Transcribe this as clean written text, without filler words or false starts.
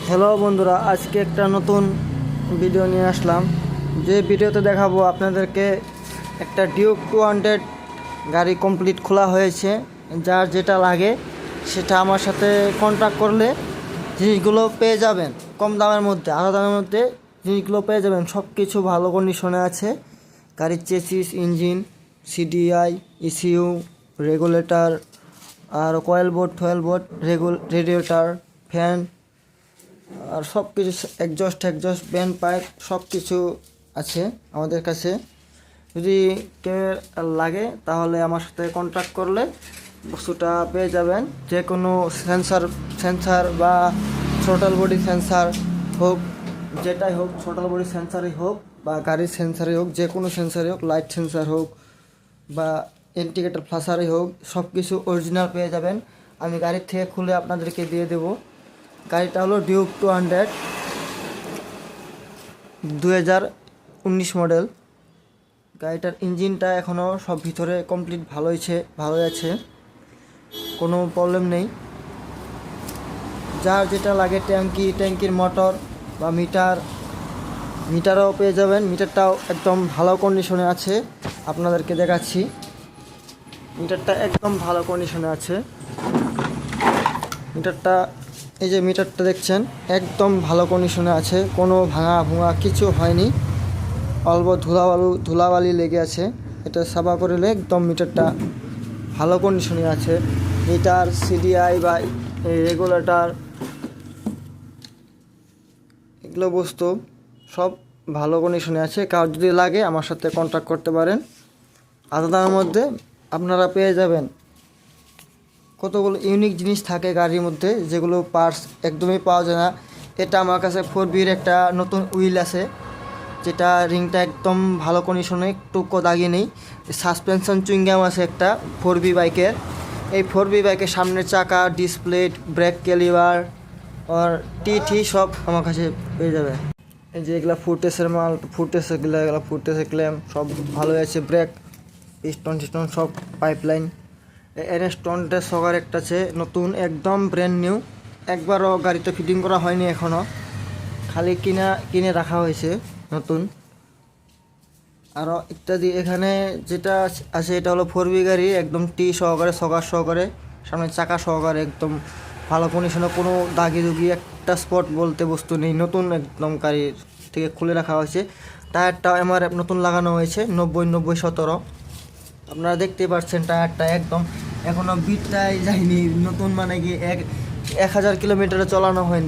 Hello বন্ধুরা, আজকে একটা নতুন ভিডিও নিয়ে আসলাম। যে ভিডিওতে দেখাবো আপনাদেরকে একটা ডিউক 200 গাড়ি কমপ্লিট খোলা হয়েছে। যার যেটা লাগে সেটা আমার সাথে কন্ট্যাক্ট করলে জিনিসগুলো পেয়ে যাবেন কম দামের মধ্যে, আরও দামের মধ্যে জিনিসগুলো পেয়ে যাবেন। সব কিছু ভালো কন্ডিশনে আছে। গাড়ির chassis, engine, CDI, ECU, regulator, আর কয়েল বোর্ড, টয়েল বোর্ড, রেডিয়েটর, ফ্যান, আর সব কিছু, একজস্ট ব্যান্ড পাইপ সব কিছু আছে আমাদের কাছে। যদি কেউ লাগে তাহলে আমার সাথে কন্ট্যাক্ট করলে বস্তুটা পেয়ে যাবেন। যে কোনো সেন্সার বা থ্রোটল বডি সেন্সার হোক, যেটাই হোক, থ্রোটল বডি সেন্সারই হোক বা গাড়ির সেন্সারই হোক, যে কোনো সেন্সারই হোক, লাইট সেন্সার হোক বা ইন্ডিকেটর ফ্ল্যাশারই হোক, সব কিছু অরিজিনাল পেয়ে যাবেন। আমি গাড়ির থেকে খুলে আপনাদেরকে দিয়ে দেবো। গাড়িটা হলো ডিউক 200 2019 মডেল। গাড়িটার ইঞ্জিনটা এখনও সব ভিতরে কমপ্লিট ভালোই আছে, কোনো প্রবলেম নেই। যার যেটা লাগে, ট্যাঙ্কির মোটর বা মিটারও পেয়ে যাবেন। মিটারটাও একদম ভালো কন্ডিশনে আছে, আপনাদেরকে দেখাচ্ছি। মিটারটা একদম ভালো কন্ডিশনে আছে। এই যে মিটারটা দেখছেন, একদম ভালো কন্ডিশনে আছে, কোনো ভাঙা কিছু হয়নি। অল্প ধুলাবালি লেগে আছে, এটা সাফা করলে একদম মিটারটা ভালো কন্ডিশনে আছে। মিটার, সিডিআই বা রেগুলেটর, এগুলো বস্তু সব ভালো কন্ডিশনে আছে। কার যদি লাগে আমার সাথে কন্ট্যাক্ট করতে পারেন। আলাদার মধ্যে আপনারা পেয়ে যাবেন। কতগুলো ইউনিক জিনিস থাকে গাড়ির মধ্যে, যেগুলো পার্টস একদমই পাওয়া যায় না। এটা আমার কাছে 4Bর একটা নতুন হুইল আছে, যেটা রিংটা একদম ভালো কন্ডিশনে, টুকো দাগি নেই। সাসপেনশন চুইংগাম আছে একটা 4B বাইকের। এই 4B বাইকের সামনের চাকা, ডিসপ্লে, ব্রেক ক্যালিভার আর টি সব আমার কাছে পেয়ে যাবে। এই যে এগুলো ফুটেসের মাল, এগুলো ফুটেসের ক্লেম সব ভালোই আছে। ব্রেক, স্টোন সব পাইপলাইন। স্টোনটা সকার একটা আছে নতুন, একদম ব্র্যান্ড নিউ, একবারও গাড়িতে ফিটিং করা হয়নি এখনও, খালি কিনে রাখা হয়েছে নতুন। আরও ইত্যাদি এখানে যেটা আছে, এটা হলো 4B গাড়ি, একদম টি সহকারে, সকার সহকারে, সামনে চাকা সহকারে, একদম ভালো কন্ডিশনে, কোনো দাগি একটা স্পট বলতে বস্তু নেই। নতুন একদম গাড়ির থেকে খুলে রাখা হয়েছে। টায়ারটাও আমার নতুন লাগানো হয়েছে, 90-90-17। আপনারা দেখতে পাচ্ছেন টায়ারটা একদম এখনও বিটটাই যায়নি, নতুন মানে কি 1000 কিলোমিটারে চালানো হয়নি,